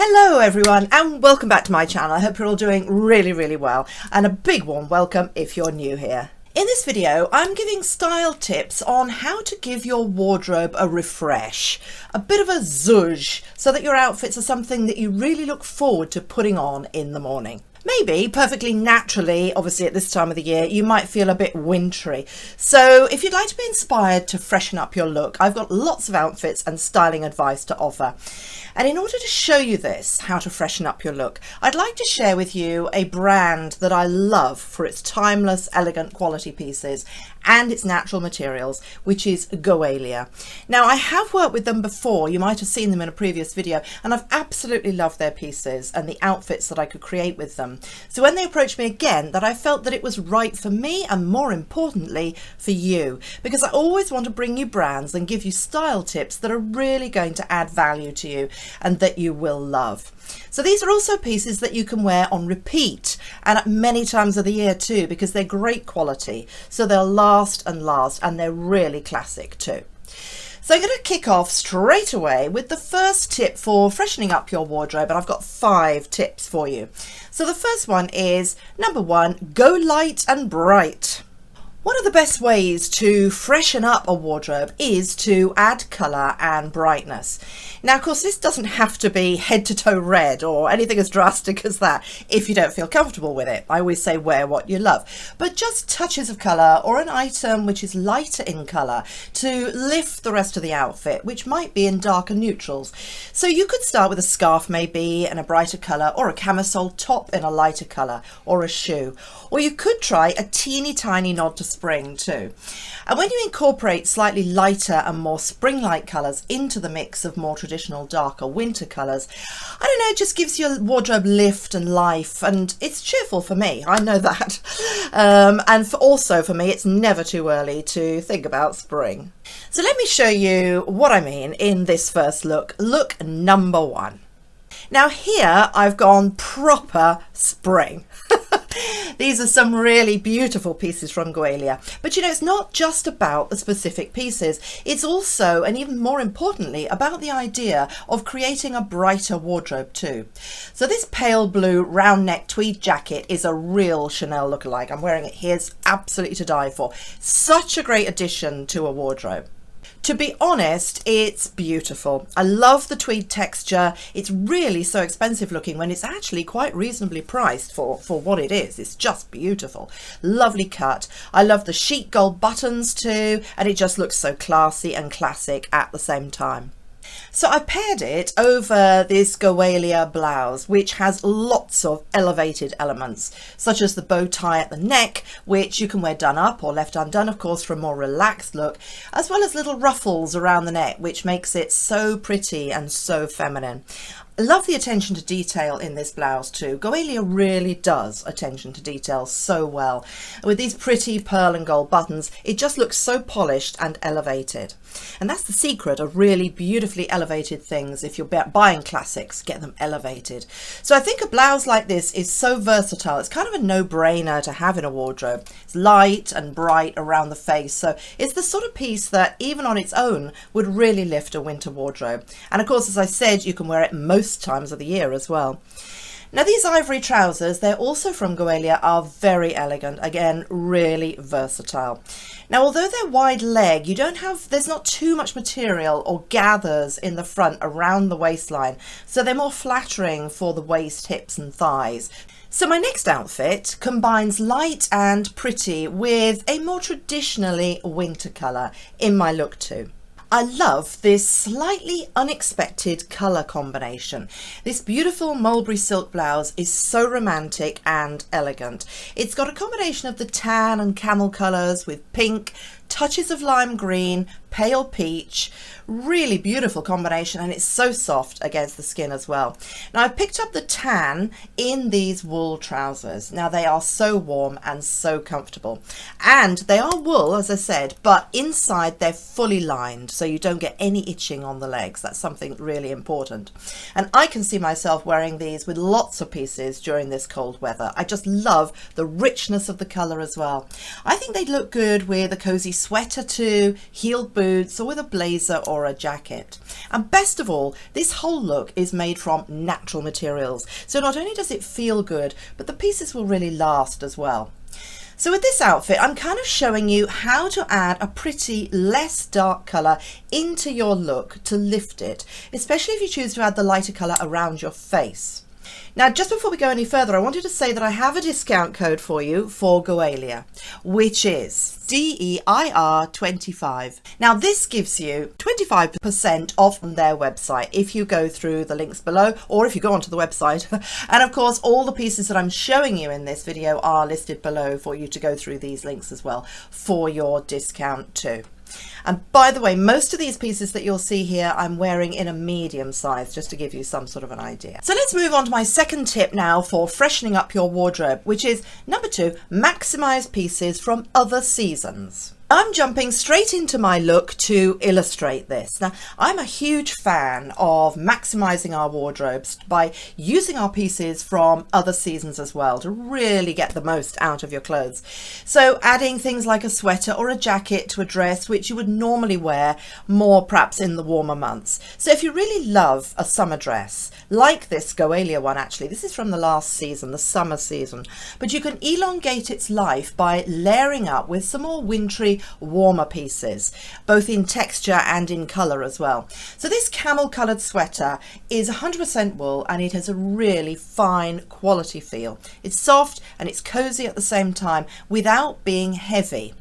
Hello everyone and welcome back to my channel. I hope you're all doing really well, and a big warm welcome if you're new here. In this video I'm giving style tips on how to give your wardrobe a refresh, a bit of a zhuzh, so that your outfits are something that you really look forward to putting on in the morning. Maybe perfectly naturally, obviously at this time of the year, you might feel a bit wintry. So if you'd like to be inspired to freshen up your look, I've got lots of outfits and styling advice to offer. And in order to show you this, how to freshen up your look, I'd like to share with you a brand that I love for its timeless, elegant quality pieces and its natural materials, which is GOELIA. Now, I have worked with them before. You might have seen them in a previous video, and I've absolutely loved their pieces and the outfits that I could create with them. So when they approached me again, that I felt that it was right for me and, more importantly, for you, because I always want to bring you brands and give you style tips that are really going to add value to you and that you will love. So these are also pieces that you can wear on repeat and at many times of the year too, because they're great quality, so they'll last and they're really classic too. So I'm going to kick off straight away with the first tip for freshening up your wardrobe, and I've got 5 tips for you. So the first one is, number 1, go light and bright. One of the best ways to freshen up a wardrobe is to add colour and brightness. Now, of course, this doesn't have to be head to toe red or anything as drastic as that if you don't feel comfortable with it. I always say wear what you love, but just touches of colour or an item which is lighter in colour to lift the rest of the outfit, which might be in darker neutrals. So you could start with a scarf maybe in a brighter colour, or a camisole top in a lighter colour, or a shoe. Or you could try a teeny tiny nod to spring too. And when you incorporate slightly lighter and more spring-like colours into the mix of more traditional darker winter colours, I don't know, it just gives your wardrobe lift and life, and it's cheerful for me, I know that. And also for me, it's never too early to think about spring. So let me show you what I mean in this first look. Look number 1. Now here I've gone proper spring. These are some really beautiful pieces from GOELIA. But you know, it's not just about the specific pieces. It's also, and even more importantly, about the idea of creating a brighter wardrobe too. So this pale blue round neck tweed jacket is a real Chanel lookalike. I'm wearing it here. It's absolutely to die for. Such a great addition to a wardrobe. To be honest, it's beautiful. I love the tweed texture. It's really so expensive looking when it's actually quite reasonably priced for what it is. It's just beautiful. Lovely cut. I love the chic gold buttons too, and it just looks so classy and classic at the same time. So I paired it over this GOELIA blouse, which has lots of elevated elements, such as the bow tie at the neck, which you can wear done up or left undone, of course, for a more relaxed look, as well as little ruffles around the neck, which makes it so pretty and so feminine. I love the attention to detail in this blouse too. GOELIA really does attention to detail so well. With these pretty pearl and gold buttons, it just looks so polished and elevated. And that's the secret of really beautifully elevated things. If you're buying classics, get them elevated. So I think a blouse like this is so versatile. It's kind of a no-brainer to have in a wardrobe. It's light and bright around the face. So it's the sort of piece that even on its own would really lift a winter wardrobe. And of course, as I said, you can wear it most times of the year as well. Now these ivory trousers, they're also from GOELIA, are very elegant. Again, really versatile. Now, although they're wide leg, there's not too much material or gathers in the front around the waistline, so they're more flattering for the waist, hips and thighs. So my next outfit combines light and pretty with a more traditionally winter colour in my look too. I love this slightly unexpected colour combination. This beautiful mulberry silk blouse is so romantic and elegant. It's got a combination of the tan and camel colours with pink, touches of lime green, pale peach, really beautiful combination, and it's so soft against the skin as well. Now I've picked up the tan in these wool trousers. Now they are so warm and so comfortable, and they are wool, as I said, but inside they're fully lined, so you don't get any itching on the legs. That's something really important. And I can see myself wearing these with lots of pieces during this cold weather. I just love the richness of the colour as well. I think they'd look good with a cozy sweater too, heeled boots, or with a blazer or a jacket. And best of all, this whole look is made from natural materials. So not only does it feel good, but the pieces will really last as well. So with this outfit, I'm kind of showing you how to add a pretty less dark colour into your look to lift it, especially if you choose to add the lighter colour around your face. Now, just before we go any further, I wanted to say that I have a discount code for you for GOELIA, which is DEIR25. Now, this gives you 25% off on their website if you go through the links below, or if you go onto the website. And of course, all the pieces that I'm showing you in this video are listed below for you to go through these links as well for your discount too. And by the way, most of these pieces that you'll see here, I'm wearing in a medium size, just to give you some sort of an idea. So let's move on to my second tip now for freshening up your wardrobe, which is number 2, maximize pieces from other seasons. I'm jumping straight into my look to illustrate this. Now, I'm a huge fan of maximizing our wardrobes by using our pieces from other seasons as well to really get the most out of your clothes. So adding things like a sweater or a jacket to a dress which you would normally wear more perhaps in the warmer months. So if you really love a summer dress, like this GOELIA one actually, this is from the last season, the summer season, but you can elongate its life by layering up with some more wintry warmer pieces, both in texture and in color as well. So this camel colored sweater is 100% wool and it has a really fine quality feel. It's soft and it's cozy at the same time without being heavy.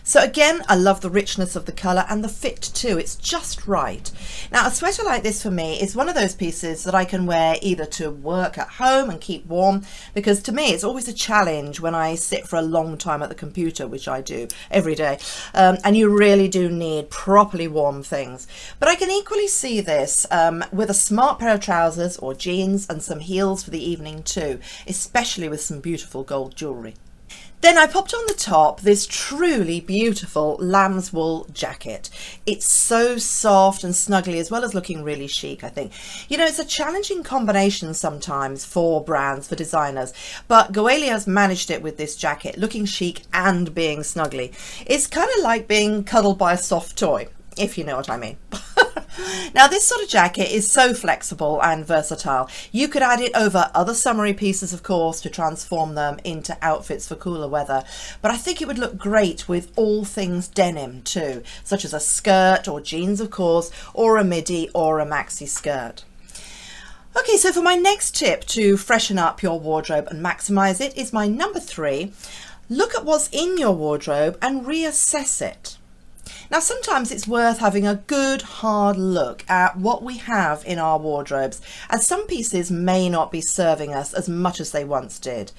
So again, I love the richness of the colour and the fit too. It's just right. Now, a sweater like this for me is one of those pieces that I can wear either to work at home and keep warm, because to me it's always a challenge when I sit for a long time at the computer, which I do every day, and you really do need properly warm things. But I can equally see this with a smart pair of trousers or jeans and some heels for the evening too, especially with some beautiful gold jewellery. Then I popped on the top this truly beautiful lamb's wool jacket. It's so soft and snuggly, as well as looking really chic, I think. You know, it's a challenging combination sometimes for brands, for designers, but GOELIA has managed it with this jacket, looking chic and being snuggly. It's kind of like being cuddled by a soft toy, if you know what I mean. Now, this sort of jacket is so flexible and versatile. You could add it over other summery pieces, of course, to transform them into outfits for cooler weather. But I think it would look great with all things denim too, such as a skirt or jeans, of course, or a midi or a maxi skirt. Okay, so for my next tip to freshen up your wardrobe and maximize it is my number 3. Look at what's in your wardrobe and reassess it. Now, sometimes it's worth having a good hard look at what we have in our wardrobes, as some pieces may not be serving us as much as they once did.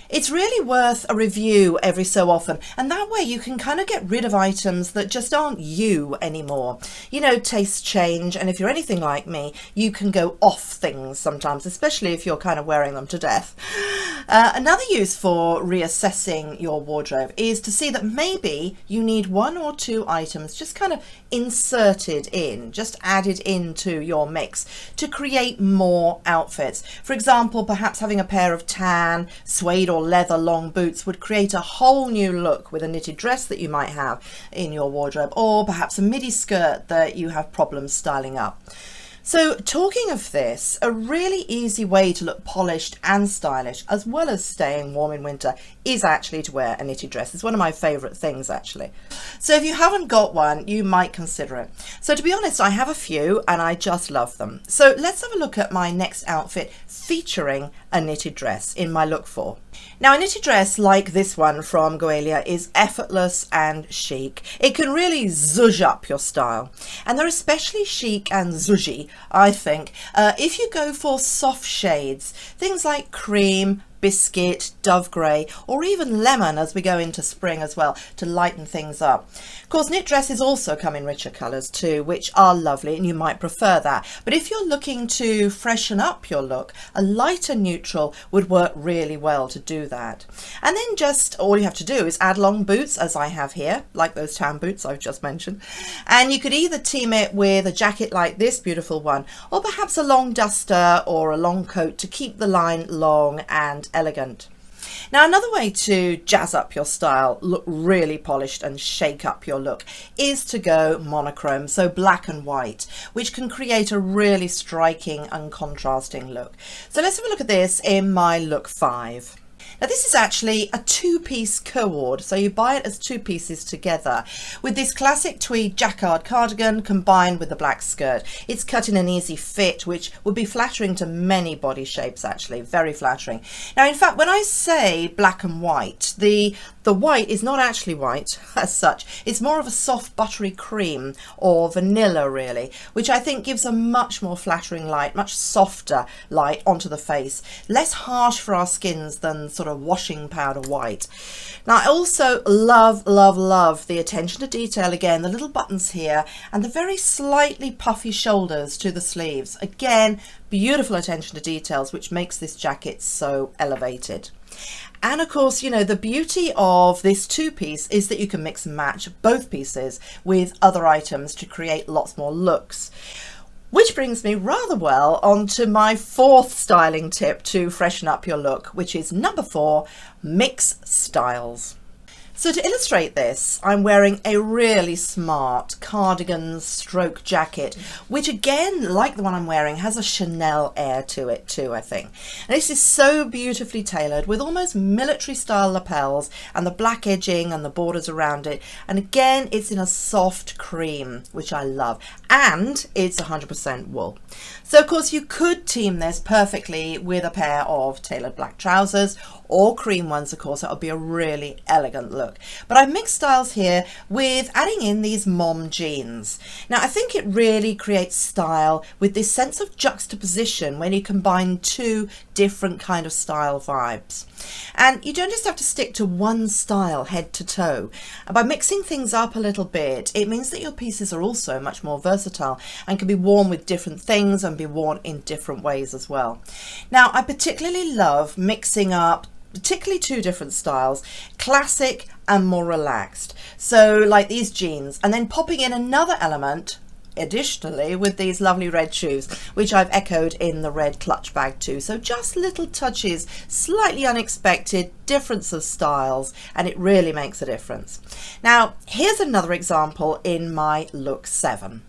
It's really worth a review every so often, and that way you can kind of get rid of items that just aren't you anymore. You know, tastes change, and if you're anything like me, you can go off things sometimes, especially if you're kind of wearing them to death. Another use for reassessing your wardrobe is to see that maybe you need 1 or 2 items just kind of inserted in, just added into your mix to create more outfits. For example, perhaps having a pair of tan, suede or leather long boots would create a whole new look with a knitted dress that you might have in your wardrobe, or perhaps a midi skirt that you have problems styling up. So talking of this, a really easy way to look polished and stylish as well as staying warm in winter is actually to wear a knitted dress. It's one of my favourite things actually. So if you haven't got one, you might consider it. So to be honest, I have a few and I just love them. So let's have a look at my next outfit featuring a knitted dress in my look 4. Now, a knitted dress like this one from GOELIA is effortless and chic. It can really zhuzh up your style, and they're especially chic and zhuzhy, I think, if you go for soft shades, things like cream, biscuit, dove grey, or even lemon as we go into spring as well, to lighten things up. Of course, knit dresses also come in richer colours too, which are lovely, and you might prefer that. But if you're looking to freshen up your look, a lighter neutral would work really well to do that. And then just all you have to do is add long boots, as I have here, like those tan boots I've just mentioned. And you could either team it with a jacket like this beautiful one, or perhaps a long duster or a long coat to keep the line long and elegant. Now, another way to jazz up your style, look really polished and shake up your look, is to go monochrome, so black and white, which can create a really striking and contrasting look. So let's have a look at this in my look 5. Now this is actually a two-piece cord, so you buy it as two pieces together with this classic tweed jacquard cardigan combined with the black skirt. It's cut in an easy fit, which would be flattering to many body shapes, actually, very flattering. Now in fact, when I say black and white, the white is not actually white as such. It's more of a soft buttery cream or vanilla really, which I think gives a much more flattering light, much softer light onto the face, less harsh for our skins than sort of washing powder white. Now I also love the attention to detail, again, the little buttons here and the very slightly puffy shoulders to the sleeves. Again, beautiful attention to details, which makes this jacket so elevated. And of course, you know, the beauty of this two-piece is that you can mix and match both pieces with other items to create lots more looks. Which brings me rather well onto my 4th styling tip to freshen up your look, which is number 4, mix styles. So to illustrate this, I'm wearing a really smart cardigan stroke jacket, which again, like the one I'm wearing, has a Chanel air to it too, I think. And this is so beautifully tailored with almost military style lapels and the black edging and the borders around it. And again, it's in a soft cream, which I love. And it's 100% wool. So of course you could team this perfectly with a pair of tailored black trousers or cream ones, of course. That would be a really elegant look. But I've mixed styles here with adding in these mom jeans. Now I think it really creates style with this sense of juxtaposition when you combine two different kind of style vibes. And you don't just have to stick to one style head to toe. And by mixing things up a little bit, it means that your pieces are also much more versatile and can be worn with different things and be worn in different ways as well. Now I particularly love mixing up particularly two different styles, classic and more relaxed. So like these jeans, and then popping in another element additionally with these lovely red shoes, which I've echoed in the red clutch bag too. So just little touches, slightly unexpected, difference of styles, and it really makes a difference. Now here's another example in my look 7.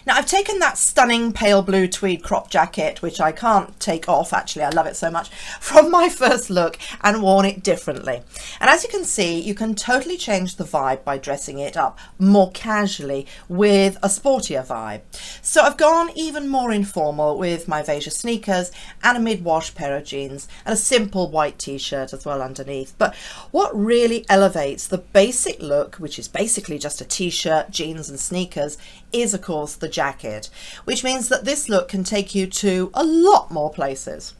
Now I've taken that stunning pale blue tweed crop jacket, which I can't take off, actually I love it so much, from my first look and worn it differently. And as you can see, you can totally change the vibe by dressing it up more casually with a sportier vibe. So I've gone even more informal with my Veja sneakers and a mid-wash pair of jeans and a simple white t-shirt as well underneath. But what really elevates the basic look, which is basically just a t-shirt, jeans and sneakers, is of course the jacket, which means that this look can take you to a lot more places.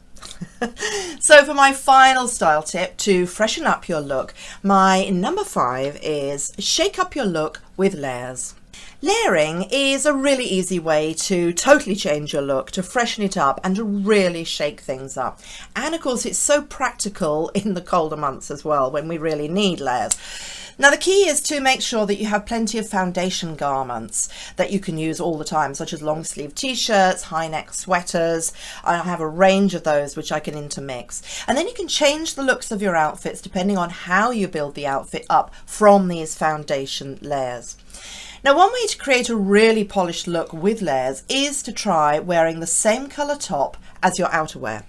So for my final style tip to freshen up your look, my number 5 is shake up your look with layers. Layering is a really easy way to totally change your look, to freshen it up and to really shake things up. And of course it's so practical in the colder months as well, when we really need layers. Now the key is to make sure that you have plenty of foundation garments that you can use all the time, such as long sleeve t-shirts, high neck sweaters. I have a range of those which I can intermix. And then you can change the looks of your outfits depending on how you build the outfit up from these foundation layers. Now one way to create a really polished look with layers is to try wearing the same colour top as your outerwear.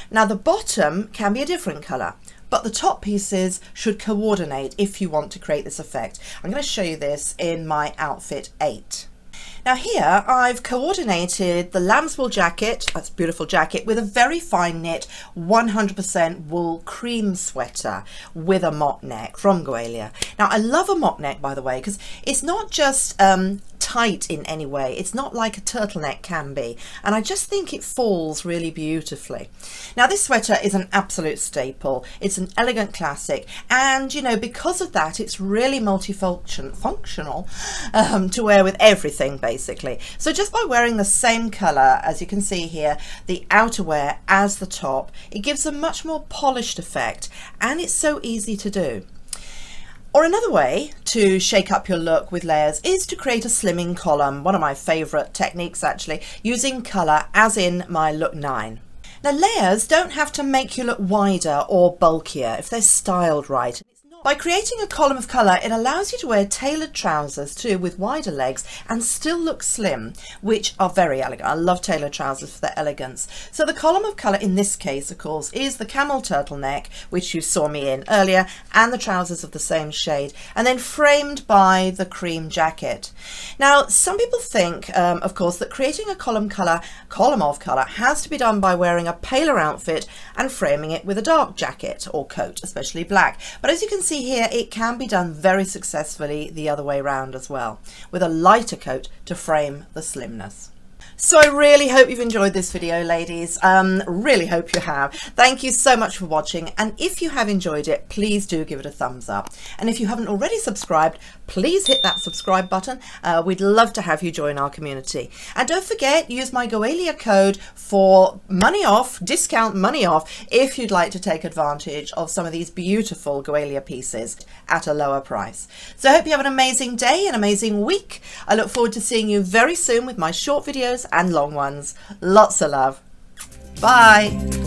Now the bottom can be a different colour, but the top pieces should coordinate if you want to create this effect. I'm going to show you this in my outfit 8. Now here I've coordinated the lambswool jacket, that's a beautiful jacket, with a very fine knit 100% wool cream sweater with a mock neck from GOELIA. Now I love a mock neck, by the way, because it's not just tight in any way. It's not like a turtleneck can be, and I just think it falls really beautifully. Now this sweater is an absolute staple. It's an elegant classic, and you know, because of that it's really functional to wear with everything basically. So just by wearing the same color, as you can see here, the outerwear as the top, it gives a much more polished effect, and it's so easy to do. Or another way to shake up your look with layers is to create a slimming column, one of my favorite techniques actually, using color as in my look 9. Now, layers don't have to make you look wider or bulkier if they're styled right. By creating a column of colour, it allows you to wear tailored trousers too with wider legs and still look slim, which are very elegant. I love tailored trousers for their elegance. So the column of colour in this case, of course, is the camel turtleneck, which you saw me in earlier, and the trousers of the same shade, and then framed by the cream jacket. Now, some people think, of course, that creating a column of colour has to be done by wearing a paler outfit and framing it with a dark jacket or coat, especially black. But as you can see here, it can be done very successfully the other way around as well, with a lighter coat to frame the slimness. So I really hope you've enjoyed this video, ladies. Really hope you have. Thank you so much for watching, and if you have enjoyed it, please do give it a thumbs up. And if you haven't already subscribed, please hit that subscribe button. We'd love to have you join our community. And don't forget, use my GOELIA code for money off, discount money off, if you'd like to take advantage of some of these beautiful GOELIA pieces at a lower price. So I hope you have an amazing day, an amazing week. I look forward to seeing you very soon with my short videos and long ones. Lots of love. Bye.